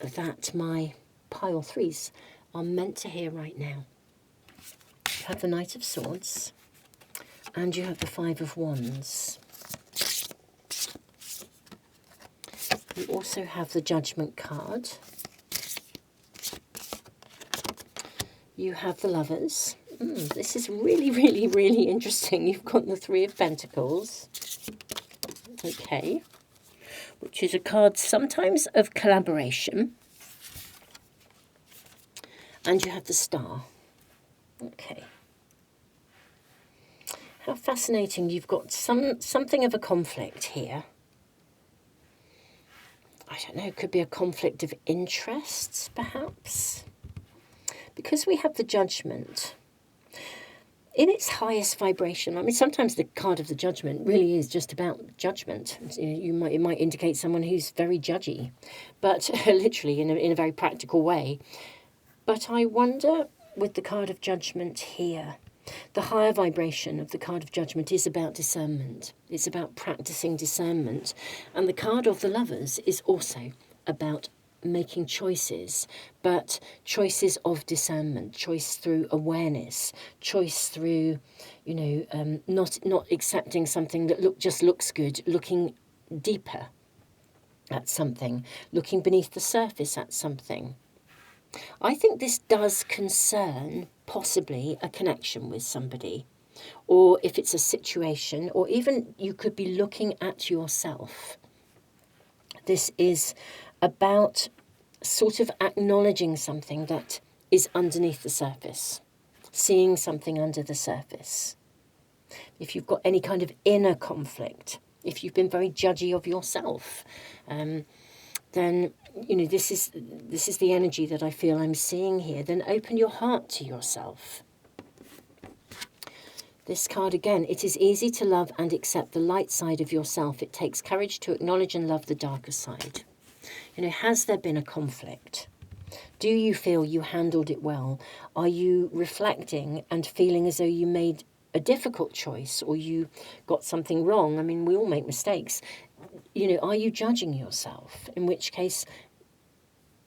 that my pile 3s are meant to hear right now? You have the Knight of Swords and you have the 5 of Wands. You also have the Judgment card. You have the Lovers. This is really, really, really interesting. You've got the 3 of Pentacles. Okay. Which is a card sometimes of collaboration. And you have the Star. Okay. How fascinating. You've got something of a conflict here. I don't know, it could be a conflict of interests, perhaps. Because we have the Judgment. In its highest vibration, I mean, sometimes the card of the Judgment really is just about judgment. It might indicate someone who's very judgy, but literally in a very practical way. But I wonder, with the card of Judgment here, the higher vibration of the card of Judgment is about discernment. It's about practicing discernment. And the card of the Lovers is also about making choices, but choices of discernment, choice through awareness, choice through, not accepting something that just looks good, looking deeper at something, looking beneath the surface at something. I think this does concern possibly a connection with somebody, or if it's a situation, or even you could be looking at yourself. This is about sort of acknowledging something that is underneath the surface, seeing something under the surface. If you've got any kind of inner conflict, if you've been very judgy of yourself, then this is the energy that I feel I'm seeing here. Then open your heart to yourself. This card again, it is easy to love and accept the light side of yourself. It takes courage to acknowledge and love the darker side. You know, has there been a conflict? Do you feel you handled it well? Are you reflecting and feeling as though you made a difficult choice or you got something wrong? I mean, we all make mistakes. You know, are you judging yourself? In which case,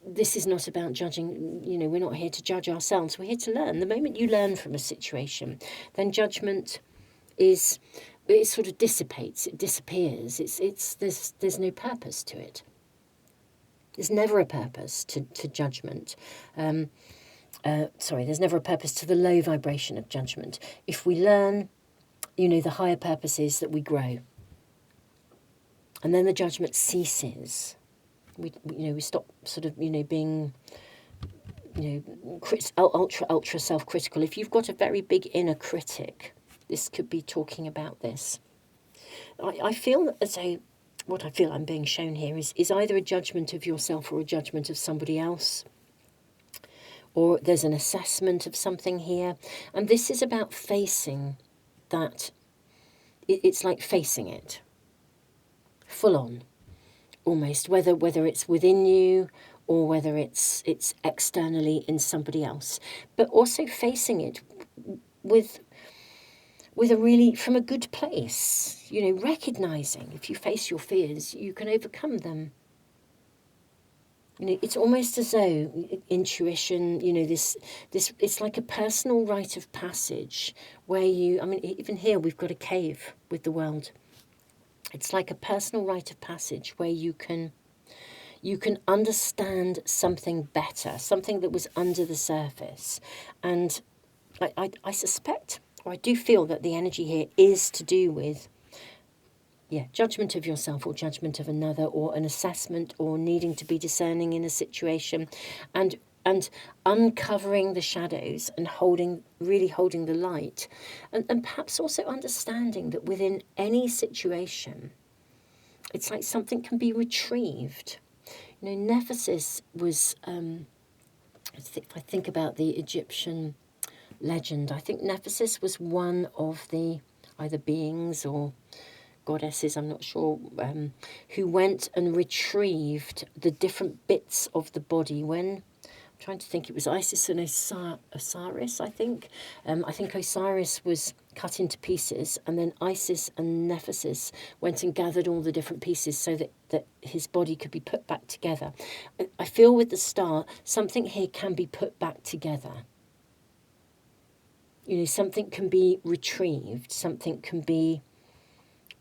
this is not about judging. You know, we're not here to judge ourselves. We're here to learn. The moment you learn from a situation, then judgment it sort of dissipates. It disappears. There's no purpose to it. There's never a purpose to judgment. There's never a purpose to the low vibration of judgment. If we learn, you know, the higher purpose is that we grow. And then the judgment ceases. We stop sort of, being, ultra self-critical. If you've got a very big inner critic, this could be talking about this. I feel as though what I feel I'm being shown here is either a judgment of yourself or a judgment of somebody else. Or there's an assessment of something here. And this is about facing that. It's like facing it. Full on. Almost. Whether it's within you or whether it's externally in somebody else. But also facing it with a really, from a good place, recognizing if you face your fears, you can overcome them. It's almost as though intuition, this it's like a personal rite of passage where even here we've got a cave with the world. It's like a personal rite of passage where you can understand something better, something that was under the surface. And I suspect, or I do feel that the energy here is to do with judgment of yourself or judgment of another, or an assessment, or needing to be discerning in a situation, and uncovering the shadows and really holding the light, and perhaps also understanding that within any situation, it's like something can be retrieved. Nephesis was, if I think about the Egyptian legend, I think Nephesis was one of the either beings or goddesses, I'm not sure, who went and retrieved the different bits of the body when, I'm trying to think, it was Isis and Osiris, I think. I think Osiris was cut into pieces, and then Isis and Nephesis went and gathered all the different pieces so that his body could be put back together. I feel with the star, something here can be put back together. Something can be retrieved, something can be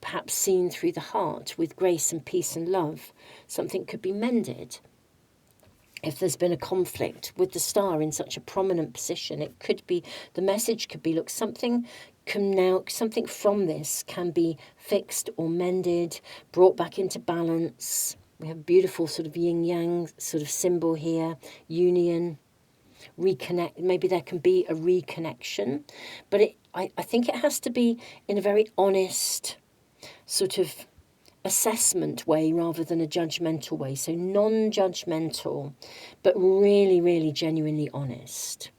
perhaps seen through the heart with grace and peace and love. Something could be mended. If there's been a conflict with the star in such a prominent position, it could be, the message could be, look, something from this can be fixed or mended, brought back into balance. We have a beautiful sort of yin-yang sort of symbol here, union, reconnect. Maybe there can be a reconnection, but I think it has to be in a very honest sort of assessment way rather than a judgmental way. So non-judgmental, but really, really genuinely honest.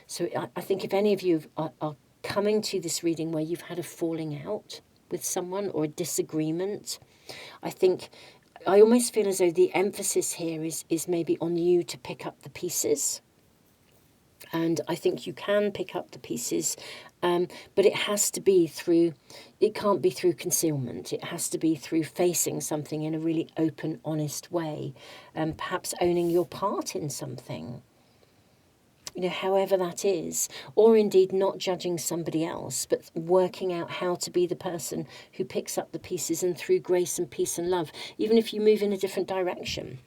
So I think if any of you are coming to this reading where you've had a falling out with someone or a disagreement, I almost feel as though the emphasis here is maybe on you to pick up the pieces. And I think you can pick up the pieces, but it has to be it can't be through concealment. It has to be through facing something in a really open, honest way, perhaps owning your part in something, however that is, or indeed not judging somebody else, but working out how to be the person who picks up the pieces, and through grace and peace and love, even if you move in a different direction.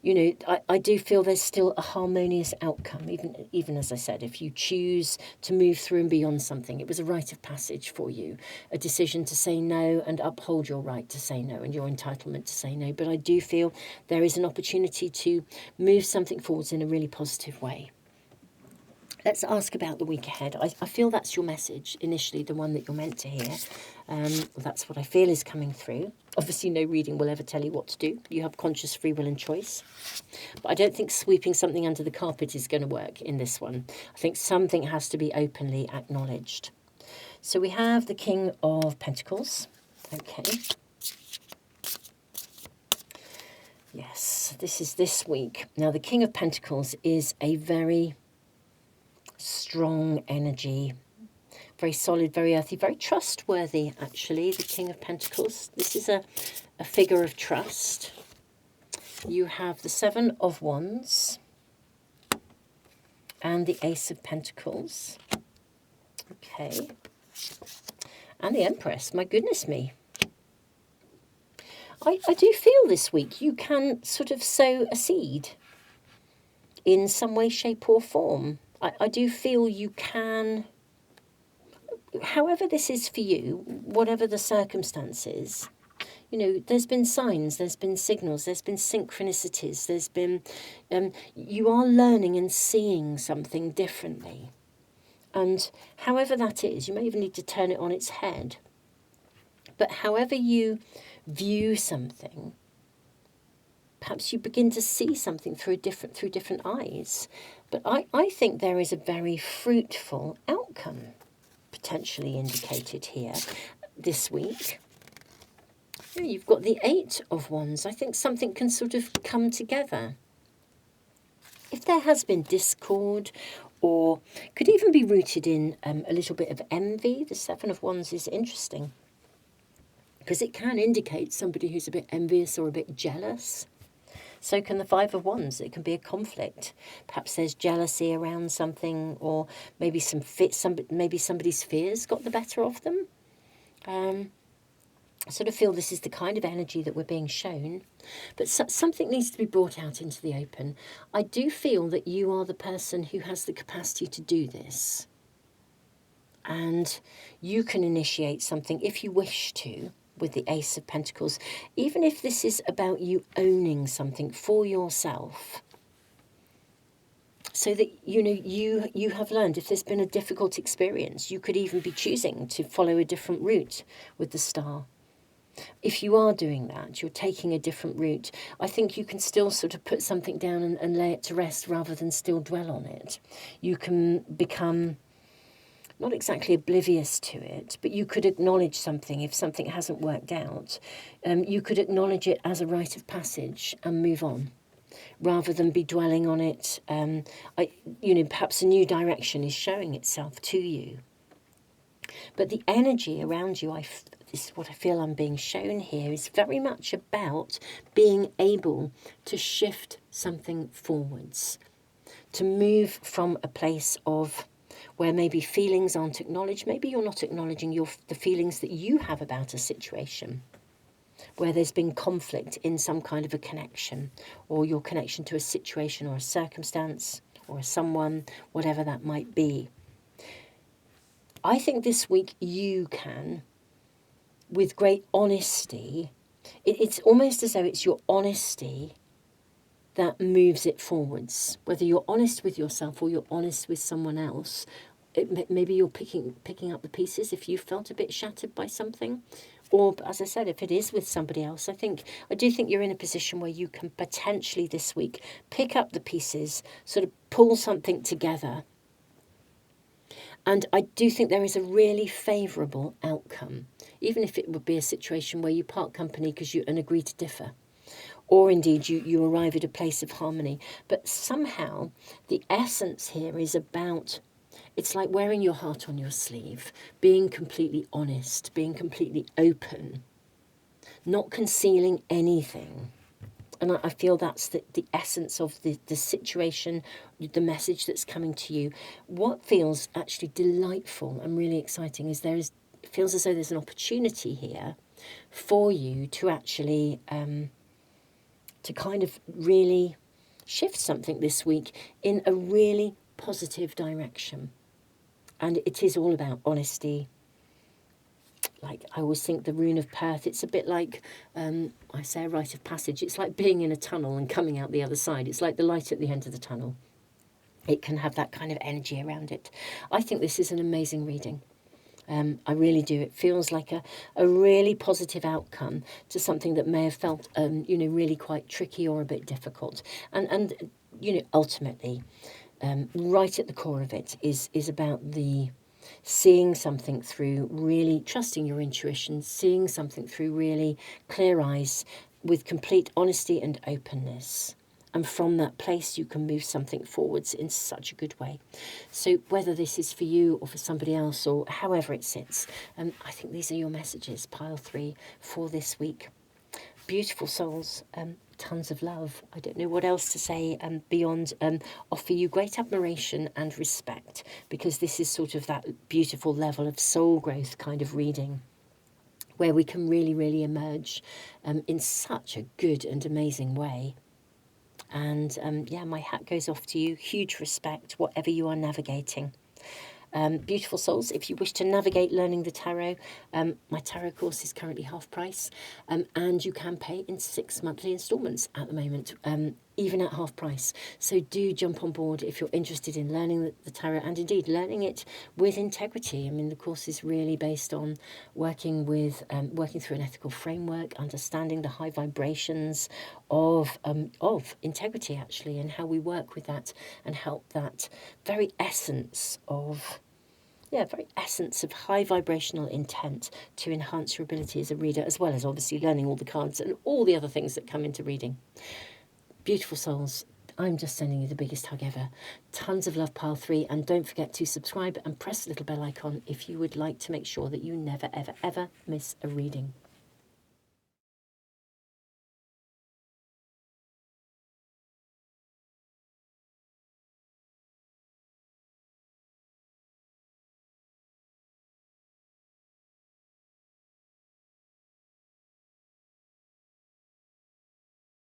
I do feel there's still a harmonious outcome, even as I said, if you choose to move through and beyond something. It was a rite of passage for you, a decision to say no and uphold your right to say no and your entitlement to say no. But I do feel there is an opportunity to move something forwards in a really positive way. Let's ask about the week ahead. I feel that's your message initially, the one that you're meant to hear. That's what I feel is coming through. Obviously, no reading will ever tell you what to do. You have conscious free will and choice. But I don't think sweeping something under the carpet is going to work in this one. I think something has to be openly acknowledged. So we have the King of Pentacles. Okay. Yes, this is this week. Now, the King of Pentacles is a very strong energy, very solid, very earthy, very trustworthy, actually, the King of Pentacles. This is a figure of trust. You have the Seven of Wands and the Ace of Pentacles. Okay. And the Empress, my goodness me. I do feel this week you can sort of sow a seed in some way, shape or form. I do feel you can, however this is for you, whatever the circumstances, you know, there's been signs, there's been signals, there's been synchronicities, there's been, you are learning and seeing something differently. And however that is, you may even need to turn it on its head. But however you view something, perhaps you begin to see something through different eyes. But I think there is a very fruitful outcome potentially indicated here this week. You've got the Eight of Wands. I think something can sort of come together. If there has been discord, or could even be rooted in a little bit of envy, the Seven of Wands is interesting, because it can indicate somebody who's a bit envious or a bit jealous. So can the Five of Wands. It can be a conflict. Perhaps there's jealousy around something, or maybe maybe somebody's fears got the better of them. I sort of feel this is the kind of energy that we're being shown. But something needs to be brought out into the open. I do feel that you are the person who has the capacity to do this. And you can initiate something if you wish to, with the Ace of Pentacles, even if this is about you owning something for yourself, so that you have learned. If there's been a difficult experience, you could even be choosing to follow a different route with the Star. If you are doing that, you're taking a different route, I think you can still sort of put something down and lay it to rest rather than still dwell on it. You can become not exactly oblivious to it, but you could acknowledge something if something hasn't worked out. You could acknowledge it as a rite of passage and move on, rather than be dwelling on it. Perhaps a new direction is showing itself to you. But the energy around you, this is what I feel I'm being shown here, is very much about being able to shift something forwards, to move from a place of where maybe feelings aren't acknowledged. Maybe you're not acknowledging the feelings that you have about a situation, where there's been conflict in some kind of a connection, or your connection to a situation or a circumstance or someone, whatever that might be. I think this week you can, with great honesty, it's almost as though it's your honesty that moves it forwards. Whether you're honest with yourself or you're honest with someone else, maybe you're picking up the pieces if you felt a bit shattered by something. Or, as I said, if it is with somebody else, I do think you're in a position where you can potentially this week pick up the pieces, sort of pull something together. And I do think there is a really favourable outcome, even if it would be a situation where you part company because you agree to differ. Or indeed you arrive at a place of harmony. But somehow the essence here is about, it's like wearing your heart on your sleeve, being completely honest, being completely open, not concealing anything. And I feel that's the essence of the situation, the message that's coming to you. What feels actually delightful and really exciting is it feels as though there's an opportunity here for you to actually to kind of really shift something this week in a really positive direction. And it is all about honesty. Like, I always think the rune of Perth, it's a bit like, I say a rite of passage. It's like being in a tunnel and coming out the other side. It's like the light at the end of the tunnel. It can have that kind of energy around it. I think this is an amazing reading. I really do. It feels like a really positive outcome to something that may have felt, really quite tricky or a bit difficult. And ultimately, right at the core of it is about the seeing something through, really trusting your intuition, seeing something through really clear eyes with complete honesty and openness. And from that place, you can move something forwards in such a good way. So whether this is for you or for somebody else or however it sits, I think these are your messages, pile 3, for this week. Beautiful souls, tons of love. I don't know what else to say beyond offer you great admiration and respect, because this is sort of that beautiful level of soul growth kind of reading where we can really, really emerge in such a good and amazing way. And yeah, my hat goes off to you. Huge respect, whatever you are navigating. Beautiful souls, if you wish to navigate learning the tarot, my tarot course is currently half price, and you can pay in 6 monthly instalments at the moment, even at half price. So do jump on board if you're interested in learning the tarot, and indeed learning it with integrity. I mean, the course is really based on working through an ethical framework, understanding the high vibrations of integrity, actually, and how we work with that and help that very essence of high vibrational intent to enhance your ability as a reader, as well as obviously learning all the cards and all the other things that come into reading. Beautiful souls, I'm just sending you the biggest hug ever. Tons of love, pile 3, and don't forget to subscribe and press the little bell icon if you would like to make sure that you never, ever, ever miss a reading.